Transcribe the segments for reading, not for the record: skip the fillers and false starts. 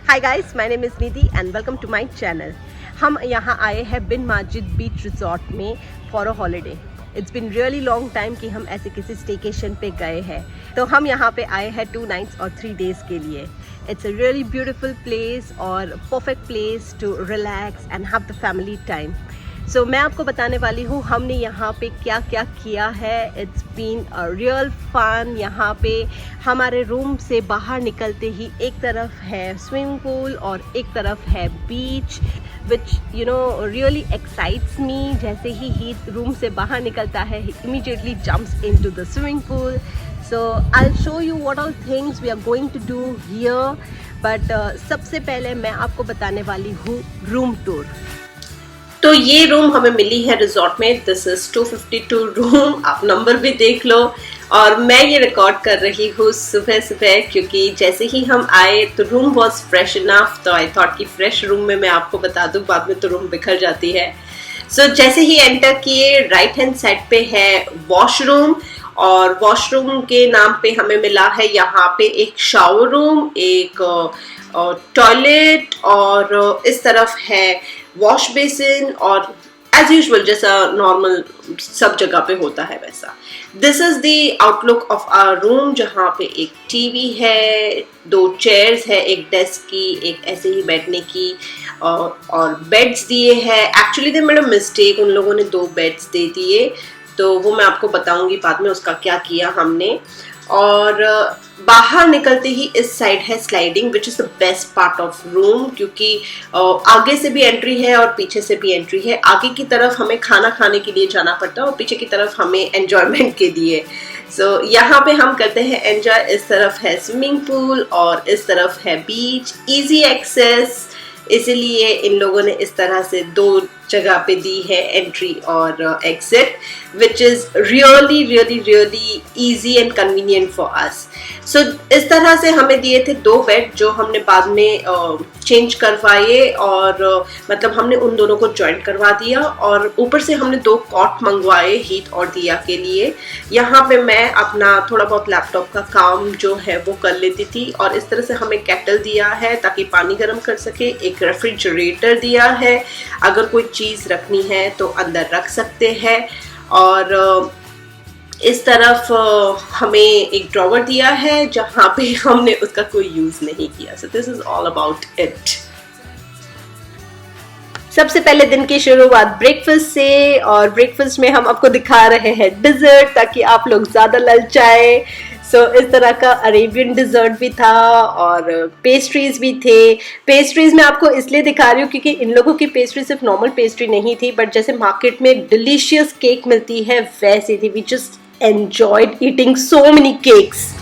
Hi guys, my name is Nidhi and welcome to my channel. हम यहाँ आए हैं बिन माजिद बीच रिजॉर्ट में for a holiday. It's been really long time कि हम ऐसे किसी स्टेकेशन पे गए हैं. तो हम यहाँ पे आए हैं 2 nights और 3 days के लिए. It's a really beautiful place और perfect place to relax and have the family time. So मैं आपको बताने वाली हूँ हमने यहाँ पे क्या क्या किया है. It's been a real fun. यहाँ पे हमारे रूम से बाहर निकलते ही एक तरफ है स्विमिंग पूल और एक तरफ है बीच, which you know really excites me. जैसे ही रूम से बाहर निकलता है he immediately jumps into the swimming pool. So I'll show you what all things we are going to do here. But सबसे पहले मैं आपको बताने वाली हूँ रूम टूर. तो ये रूम हमें मिली है रिजॉर्ट में. This is 252 room. आप नंबर भी देख लो. और मैं ये रिकॉर्ड कर रही हूँ सुबह सुबह क्योंकि जैसे ही हम आए तो रूम वॉज फ्रेश इनफ. तो आई थॉट कि फ्रेश रूम में मैं आपको बता दूँ, बाद में तो रूम बिखर जाती है. सो जैसे ही एंटर किए राइट हैंड साइड पे है वॉशरूम और वॉशरूम के नाम पे हमें मिला है यहाँ पे एक शावर रूम, एक टॉयलेट और इस तरफ है वॉश बेसिन और एज यूजुअल जैसा नॉर्मल सब जगह पे होता है वैसा. This is the outlook of our room जहाँ पे एक टीवी है, 2 चेयर्स है, एक डेस्क की, एक ऐसे ही बैठने की और बेड्स दिए हैं. Actually they made a mistake, उन लोगों ने 2 बेड्स दे दिए तो वो मैं आपको बताऊंगी बाद में उसका क्या किया हमने. और बाहर निकलते ही इस साइड है sliding which is the best part of room क्योंकि आगे से भी एंट्री है और पीछे से भी एंट्री है. आगे की तरफ हमें खाना खाने के लिए जाना पड़ता है और पीछे की तरफ हमें एंजॉयमेंट के लिए. सो यहाँ पे हम करते हैं एंजॉय. इस तरफ है स्विमिंग पूल और इस तरफ है बीच. इजी एक्सेस, इसीलिए इन लोगों ने इस तरह से 2 जगह पे दी है एंट्री और exit, which is really really really easy and convenient for us. So इस तरह से हमें दिए थे 2 बेड जो हमने बाद में चेंज करवाए और मतलब हमने उन दोनों को जॉइंट करवा दिया और ऊपर से हमने 2 कॉट मंगवाए हीट और दिया के लिए. यहाँ पे मैं अपना थोड़ा बहुत लैपटॉप का काम जो है वो कर लेती थी और इस तरह से हमें केटल दिया है ताकि पानी गर्म कर सके. एक रेफ्रिजरेटर दिया है, अगर कोई चीज़ रखनी है तो अंदर रख सकते हैं. और इस तरफ हमें एक ड्रॉवर दिया है जहाँ पे हमने उसका कोई यूज़ नहीं किया. So this is all about it. सबसे पहले दिन की शुरुआत ब्रेकफास्ट से और ब्रेकफास्ट में हम आपको दिखा रहे हैं डिजर्ट ताकि आप लोग ज़्यादा ललचाए. सो इस तरह का अरेबियन डिज़र्ट भी था और पेस्ट्रीज भी थे. पेस्ट्रीज मैं आपको इसलिए दिखा रही हूँ क्योंकि इन लोगों की पेस्ट्री सिर्फ नॉर्मल पेस्ट्री नहीं थी बट जैसे मार्केट में डिलीशियस केक मिलती है वैसी थी. We just enjoyed eating so many cakes.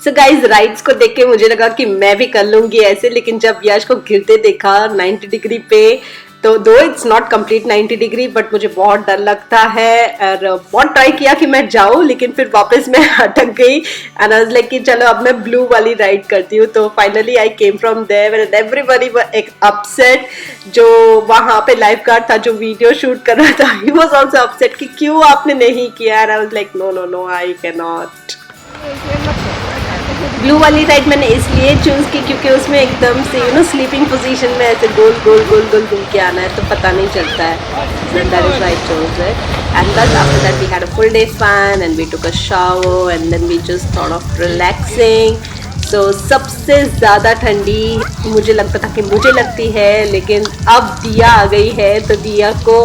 So guys rides को देख के मुझे लगा कि मैं भी कर लूंगी ऐसे, लेकिन जब यश को गिरते देखा 90 डिग्री पे तो दो it's not complete 90 degree but मुझे बहुत डर लगता है और बहुत ट्राई किया कि मैं जाऊँ लेकिन फिर वापस मैं अटक गई एंड आई वाज लाइक कि चलो अब मैं ब्लू वाली राइड करती हूँ. तो finally I came from there and everybody were upset. जो वहाँ पे लाइफ गार्ड था जो वीडियो शूट कर रहा था ही वाज आल्सो अपसेट कि क्यों आपने नहीं किया. And I was like no no no I can not. Blue वाली राइड मैंने इसलिए चूज़ की क्योंकि उसमें एकदम से स्लीपिंग पोजीशन में ऐसे गोल गोल गोल गोल घूम के आना है तो पता नहीं चलता है. So that is why I chose it. And then after that we had a full day fun and we took a shower and then we just thought of relaxing. So सबसे ज़्यादा ठंडी मुझे लगता था कि मुझे लगती है, लेकिन अब दिया आ गई है तो दिया को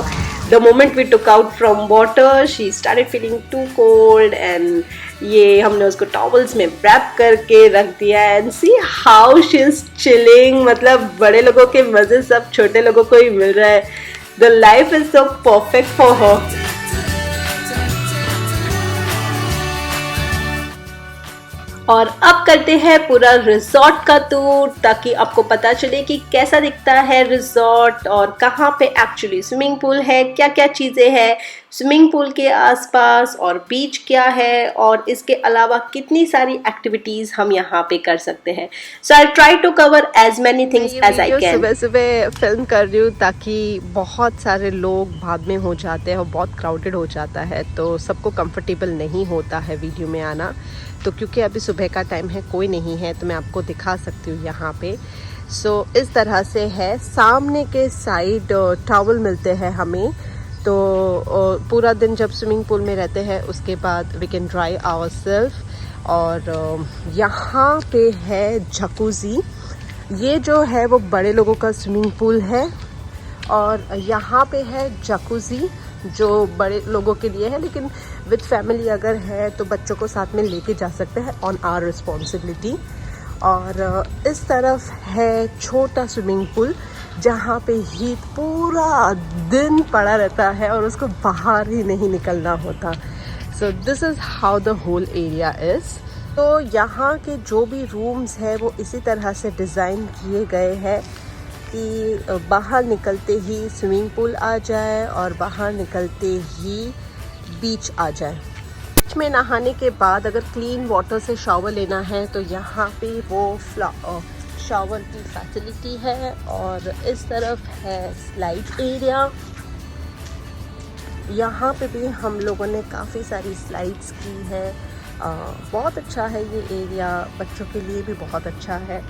the moment we took out from water she started feeling too cold and ये हमने उसको टॉवल्स में wrap करके रख दिया and see how she is chilling. मतलब बड़े लोगों के मज़े सब छोटे लोगों को ही मिल रहा है. The life is so perfect for her. और अब करते हैं पूरा रिजॉर्ट का टूर ताकि आपको पता चले कि कैसा दिखता है रिजॉर्ट और कहाँ पे एक्चुअली स्विमिंग पूल है, क्या क्या चीज़ें हैं स्विमिंग पूल के आसपास और बीच क्या है और इसके अलावा कितनी सारी एक्टिविटीज़ हम यहाँ पे कर सकते हैं. So I try to cover as many things as I can. सुबह सुबह फिल्म कर रही हूँ ताकि बहुत सारे लोग बाद में हो जाते हैं और बहुत क्राउडेड हो जाता है तो सबको कंफर्टेबल नहीं होता है वीडियो में आना. तो क्योंकि अभी सुबह का टाइम है, कोई नहीं है, तो मैं आपको दिखा सकती हूँ यहाँ पे. सो इस तरह से है, सामने के साइड टॉवल मिलते हैं हमें. तो पूरा दिन जब स्विमिंग पूल में रहते हैं उसके बाद वी कैन ड्राई आवरसेल्फ. और यहाँ पे है जकूज़ी. ये जो है वो बड़े लोगों का स्विमिंग पूल है और यहाँ पे है जकूज़ी जो बड़े लोगों के लिए है, लेकिन विद फैमिली अगर है तो बच्चों को साथ में लेके जा सकते हैं ऑन आवर रिस्पॉन्सिबिलिटी. और इस तरफ है छोटा स्विमिंग पूल जहाँ पे हीट पूरा दिन पड़ा रहता है और उसको बाहर ही नहीं निकलना होता. So this is how the whole area is. तो यहाँ के जो भी रूम्स हैं वो इसी तरह से डिज़ाइन किए गए हैं कि बाहर निकलते ही स्विमिंग पूल आ जाए और बाहर निकलते ही बीच आ जाए. बीच में नहाने के बाद अगर क्लीन वाटर से शावर लेना है तो यहाँ पे वो शावर की फैसिलिटी है. और इस तरफ है स्लाइड एरिया. यहाँ पे भी हम लोगों ने काफ़ी सारी स्लाइड्स की है. बहुत अच्छा है ये एरिया, बच्चों के लिए भी बहुत अच्छा है.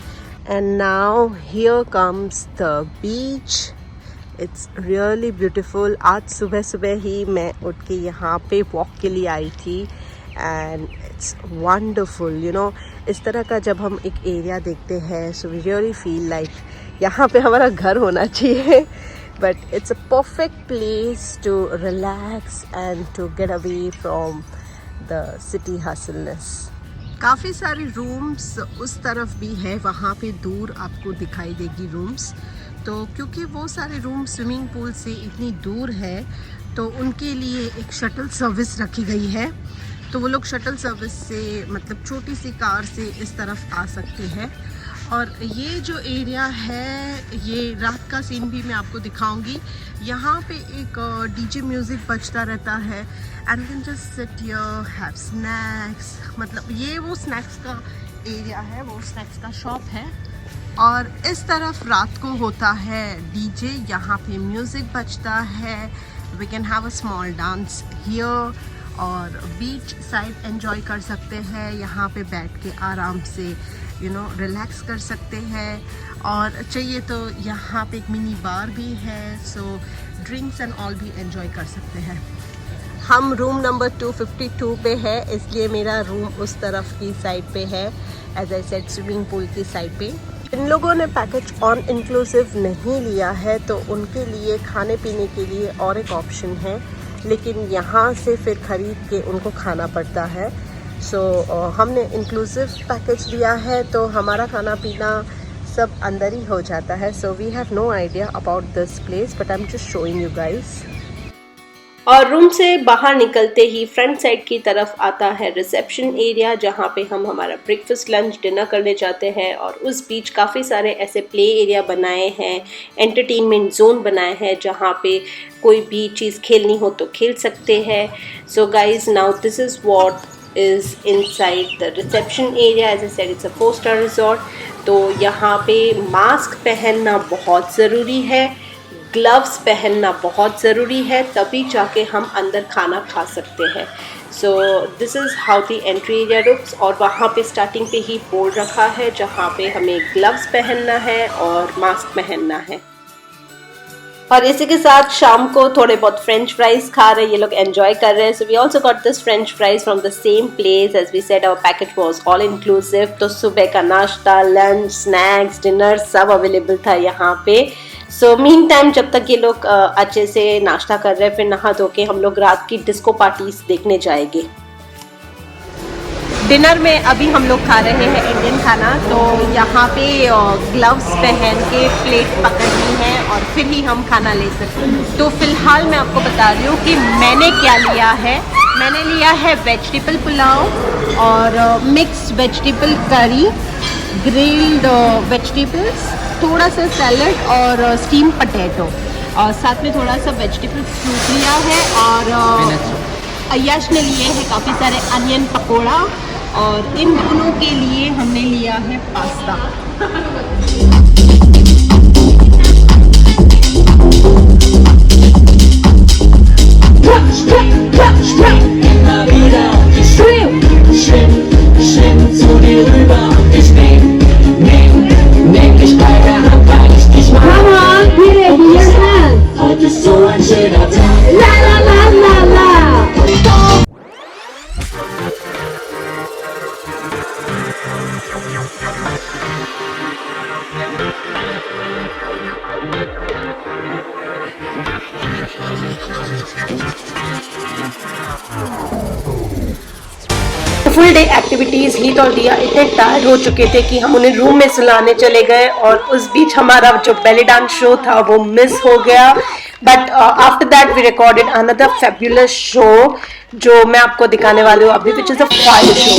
And now here comes the beach. It's really beautiful. आज सुबह सुबह ही मैं उठ के यहाँ पे वॉक के लिए आई थी and it's wonderful. इस तरह का जब हम एक एरिया देखते हैं so we really feel like यहाँ पे हमारा घर होना चाहिए. But it's a perfect place to relax and to get away from the city hustleness. काफ़ी सारे रूम्स उस तरफ भी है, वहाँ पे दूर आपको दिखाई देगी रूम्स. तो क्योंकि वो सारे रूम स्विमिंग पूल से इतनी दूर है तो उनके लिए एक शटल सर्विस रखी गई है. तो वो लोग शटल सर्विस से मतलब छोटी सी कार से इस तरफ आ सकते हैं. और ये जो एरिया है ये रात का सीन भी मैं आपको दिखाऊंगी. यहाँ पे एक डीजे म्यूज़िक बजता रहता है and can just sit here have snacks. मतलब ये वो स्नैक्स का एरिया है, वो स्नैक्स का शॉप है. और इस तरफ रात को होता है डीजे, यहाँ पे म्यूज़िक बजता है. We can have a small dance here. और बीच साइड एंजॉय कर सकते हैं, यहाँ पे बैठ के आराम से रिलैक्स कर सकते हैं. और चाहिए तो यहाँ पे एक मिनी बार भी है, सो ड्रिंक्स एंड ऑल भी एंजॉय कर सकते हैं. हम रूम नंबर 252 पे है, इसलिए मेरा रूम उस तरफ की साइड पे है, as I said swimming pool की साइड पे. इन लोगों ने पैकेज ऑन इंक्लूसिव नहीं लिया है तो उनके लिए खाने पीने के लिए और एक ऑप्शन है, लेकिन यहाँ से फिर ख़रीद के उनको खाना पड़ता है. सो हमने इंक्लूसिव पैकेज लिया है तो हमारा खाना पीना सब अंदर ही हो जाता है. So we have no idea about this place but I am just showing you guys. और रूम से बाहर निकलते ही फ्रंट साइड की तरफ आता है रिसेप्शन एरिया, जहाँ पे हम हमारा ब्रेकफास्ट लंच डिनर करने जाते हैं. और उस बीच काफ़ी सारे ऐसे प्ले एरिया बनाए हैं, एंटरटेनमेंट जोन बनाए हैं जहाँ पे कोई भी चीज़ खेलनी हो तो खेल सकते हैं. So guys now this is what is inside the reception area. As I said it's a four star resort. तो यहाँ पे मास्क पहनना बहुत ज़रूरी है, ग्लव्स पहनना बहुत ज़रूरी है, तभी जाके हम अंदर खाना खा सकते हैं. सो this is how the entry area looks. और वहाँ पे स्टार्टिंग पे ही बोर्ड रखा है जहाँ पे हमें ग्लव्स पहनना है और मास्क पहनना है। और इसी के साथ शाम को थोड़े बहुत फ्रेंच फ्राइज खा रहे हैं, ये लोग एंजॉय कर रहे हैं। So we also got this French fries from the same place as we said, our package was all inclusive. तो सुबह का नाश्ता, लंच, स्नैक्स, डिनर सब अवेलेबल था यहाँ पे। सो मीन टाइम जब तक ये लोग अच्छे से नाश्ता कर रहे हैं, फिर नहा धो के हम लोग रात की डिस्को पार्टीज देखने जाएंगे। डिनर में अभी हम लोग खा रहे हैं इंडियन खाना। तो यहाँ पे ग्लव्स पहन के प्लेट पकड़नी है और फिर ही हम खाना ले सकते हैं। तो फिलहाल मैं आपको बता रही हूँ कि मैंने क्या लिया है। मैंने लिया है वेजिटेबल पुलाव और mixed vegetable curry, grilled vegetables, थोड़ा सा सैलड और स्टीम पटेटो, और साथ में थोड़ा सा वेजिटेबल सूप लिया है। और अय्याश ने लिए हैं काफ़ी सारे अनियन पकोड़ा, और इन दोनों के लिए हमने लिया है पास्ता। फुल डे एक्टिविटीज, हीत और दिया इतने टायर्ड हो चुके थे कि हम उन्हें रूम में सुलाने चले गए, और उस बीच हमारा जो बेली डांस शो था वो मिस हो गया। But after that we recorded another fabulous show जो मैं आपको दिखाने वाली हूँ अभी, which is a fire show.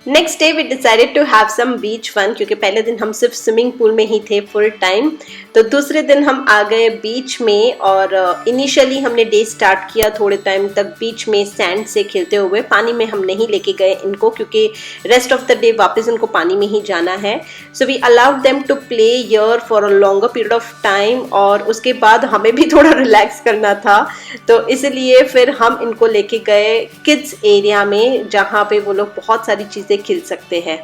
Next day we decided to have some beach fun, क्योंकि पहले दिन हम सिर्फ स्विमिंग पूल में ही थे फुल टाइम। तो दूसरे दिन हम आ गए बीच में, और इनिशियली हमने डे स्टार्ट किया थोड़े टाइम तक बीच में सैंड से खेलते हुए। पानी में हम नहीं लेके गए इनको, क्योंकि रेस्ट ऑफ द डे वापस इनको पानी में ही जाना है। So we allowed them to play here for a longer period of time, और उसके बाद हमें भी थोड़ा रिलैक्स करना था, तो इसलिए फिर हम इनको लेके गए किड्स एरिया में, जहाँ पे वो लोग बहुत सारी चीज़ें खिल सकते हैं।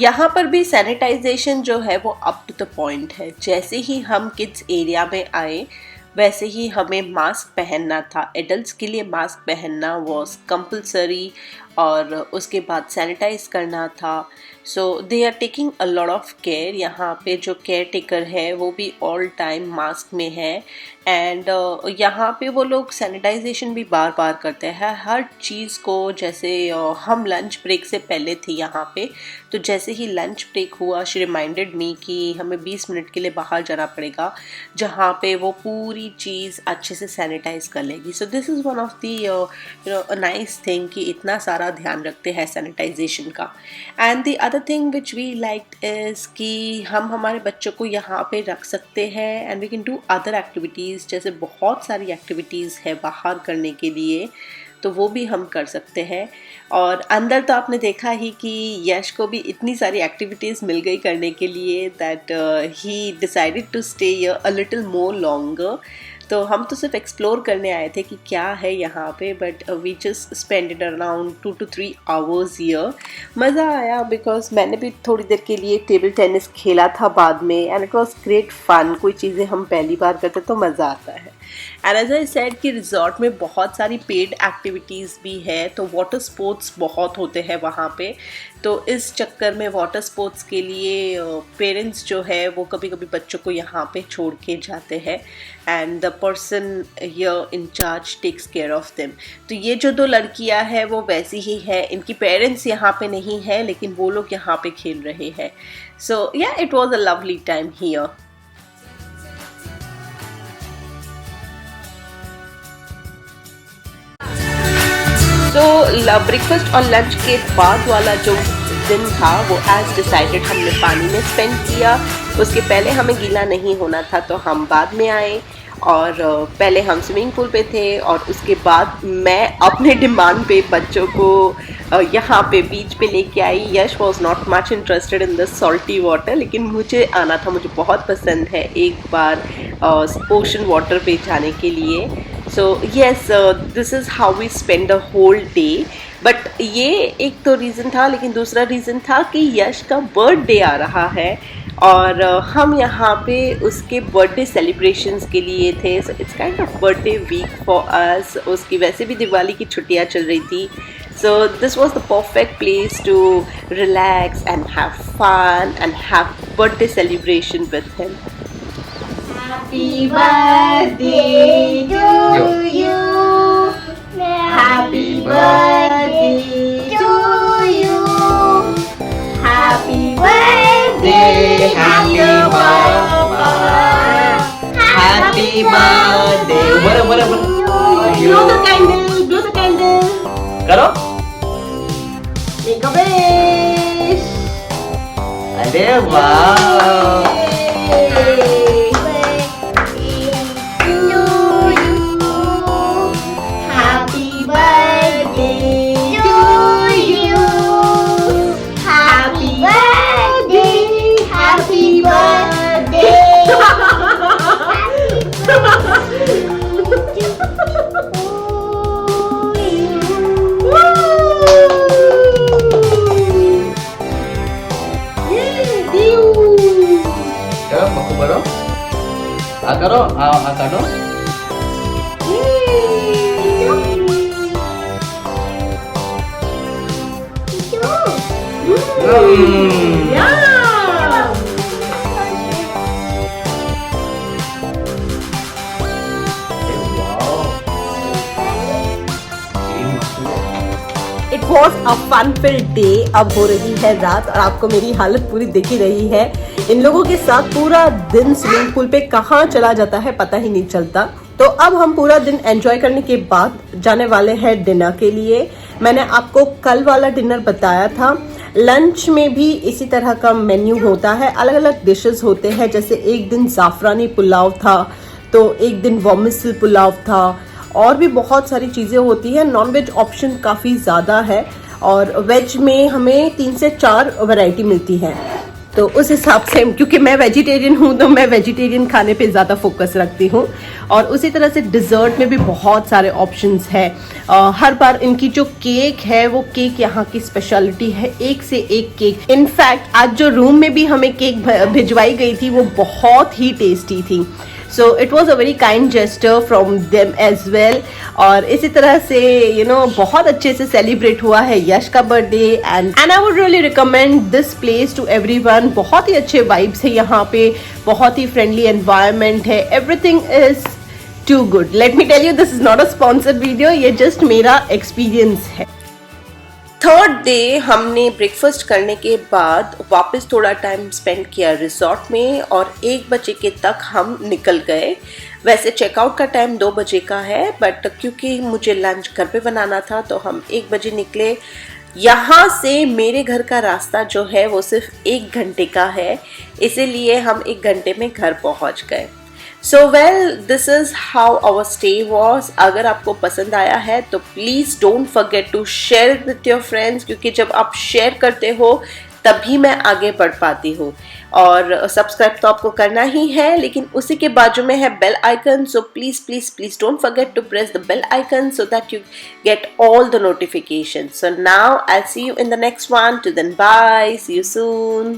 यहाँ पर भी सैनिटाइजेशन जो है वो अप टू द पॉइंट है। जैसे ही हम किड्स एरिया में आए वैसे ही हमें मास्क पहनना था। एडल्ट्स के लिए मास्क पहनना वॉज कंपलसरी और उसके बाद सैनिटाइज करना था। So they are taking a lot of care. यहाँ पे जो केयर टेकर है वो भी ऑल टाइम मास्क में है एंड यहाँ पे वो लोग सैनिटाइजेशन भी बार बार करते हैं हर चीज़ को। जैसे हम लंच ब्रेक से पहले थे यहाँ पे, तो जैसे ही लंच ब्रेक हुआ शी रिमाइंडेड मी कि हमें 20 मिनट के लिए बाहर जाना पड़ेगा जहाँ पे वो पूरी चीज़ अच्छे से सैनिटाइज कर लेगी। So this is one of the nice thing कि इतना सारा ध्यान रखते हैं सैनिटाइजेशन का। And the other thing which we liked is कि हम हमारे बच्चों को यहाँ पे रख सकते हैं and we can do other activities. जैसे बहुत सारी एक्टिविटीज़ है बाहर करने के लिए, तो वो भी हम कर सकते हैं। और अंदर तो आपने देखा ही कि यश को भी इतनी सारी एक्टिविटीज़ मिल गई करने के लिए that he decided to stay here a little more longer. तो हम तो सिर्फ एक्सप्लोर करने आए थे कि क्या है यहाँ पे, but we just spended around 2 to 3 hours here. मज़ा आया बिकॉज मैंने भी थोड़ी देर के लिए टेबल टेनिस खेला था बाद में and it was great fun. कोई चीज़ें हम पहली बार करते तो मज़ा आता है। एंड एज आई सेड कि रिजॉर्ट में बहुत सारी पेड एक्टिविटीज़ भी है, तो वाटर स्पोर्ट्स बहुत होते हैं वहाँ पे। तो इस चक्कर में वाटर स्पोर्ट्स के लिए पेरेंट्स जो है वो कभी कभी बच्चों को यहाँ पे छोड़ के जाते हैं and the person here in charge takes care of them. तो ये जो 2 लड़कियाँ हैं वो वैसी ही है, इनकी पेरेंट्स यहाँ पे नहीं है लेकिन वो लोग यहाँ पे खेल रहे हैं। सो या it was a lovely time here. तो ब्रेकफास्ट और लंच के बाद वाला जो दिन था वो एज डिसाइडेड हमने पानी में स्पेंड किया। उसके पहले हमें गीला नहीं होना था तो हम बाद में आए और पहले हम स्विमिंग पूल पे थे और उसके बाद मैं अपने डिमांड पे बच्चों को यहाँ पे बीच पे लेके आई। Yash was not much interested in the salty water, लेकिन मुझे आना था, मुझे बहुत पसंद है एक बार ओशन वाटर पे जाने के लिए। So yes, this is how we spend the whole day. बट ये एक तो रीज़न था, लेकिन दूसरा रीज़न था कि यश का बर्थडे आ रहा है और हम यहाँ पे उसके बर्थडे सेलिब्रेशंस के लिए थे। So it's kind of birthday week for us. उसकी वैसे भी दिवाली की छुट्टियाँ चल रही थी, so this was the perfect place to relax and have fun and have birthday celebration with him. Happy birthday to you. Happy birthday to you. Happy birthday, happy Papa. Happy birthday. What? Blow the candle. Blow the candle. करो। Make a wish. अरे वाह। करो करो। It was a fun filled day. अब हो रही है रात और आपको मेरी हालत पूरी दिख ही रही है। इन लोगों के साथ पूरा दिन स्विमिंग पूल पे कहाँ चला जाता है पता ही नहीं चलता। तो अब हम पूरा दिन एंजॉय करने के बाद जाने वाले हैं डिनर के लिए। मैंने आपको कल वाला डिनर बताया था। लंच में भी इसी तरह का मेन्यू होता है, अलग अलग डिशेस होते हैं। जैसे एक दिन जाफरानी पुलाव था, तो एक दिन वर्मिसल पुलाव था, और भी बहुत सारी चीज़ें होती हैं। नॉन वेज ऑप्शन काफ़ी ज़्यादा है और वेज में हमें 3 से 4 वैरायटी मिलती है। तो उस हिसाब से क्योंकि मैं वेजिटेरियन हूँ तो मैं वेजिटेरियन खाने पे ज़्यादा फोकस रखती हूँ। और उसी तरह से डिज़र्ट में भी बहुत सारे ऑप्शंस हैं। हर बार इनकी जो केक है वो केक यहाँ की स्पेशलिटी है, एक से एक केक। इनफैक्ट आज जो रूम में भी हमें केक भिजवाई गई थी वो बहुत ही टेस्टी थी। So it was a very kind gesture from them as well. और इसी तरह से बहुत अच्छे से सेलिब्रेट हुआ है यश का birthday. And I would really recommend this place to everyone. बहुत ही अच्छे वाइब्स है यहाँ पे, बहुत ही फ्रेंडली एनवायरनमेंट है, everything is too good. Let me tell you, this is not a sponsored video, ये जस्ट मेरा एक्सपीरियंस है। थर्ड डे हमने ब्रेकफास्ट करने के बाद वापस थोड़ा टाइम स्पेंड किया रिजॉर्ट में और 1 बजे के तक हम निकल गए। वैसे चेकआउट का टाइम 2 बजे का है, बट क्योंकि मुझे लंच घर पे बनाना था तो हम 1 बजे निकले। यहाँ से मेरे घर का रास्ता जो है वो सिर्फ 1 घंटे का है, इसीलिए हम 1 घंटे में घर पहुँच गए। So well, this is how our stay was. अगर आपको पसंद आया है तो please don't forget to share with your friends, क्योंकि जब आप शेयर करते हो तभी मैं आगे बढ़ पाती हूँ। और सब्सक्राइब तो आपको करना ही है, लेकिन उसी के बाजू में है bell icon. So please please please don't forget to press the bell icon so that you get all the notifications. So now I'll see you in the next one. Till then, bye. See you soon.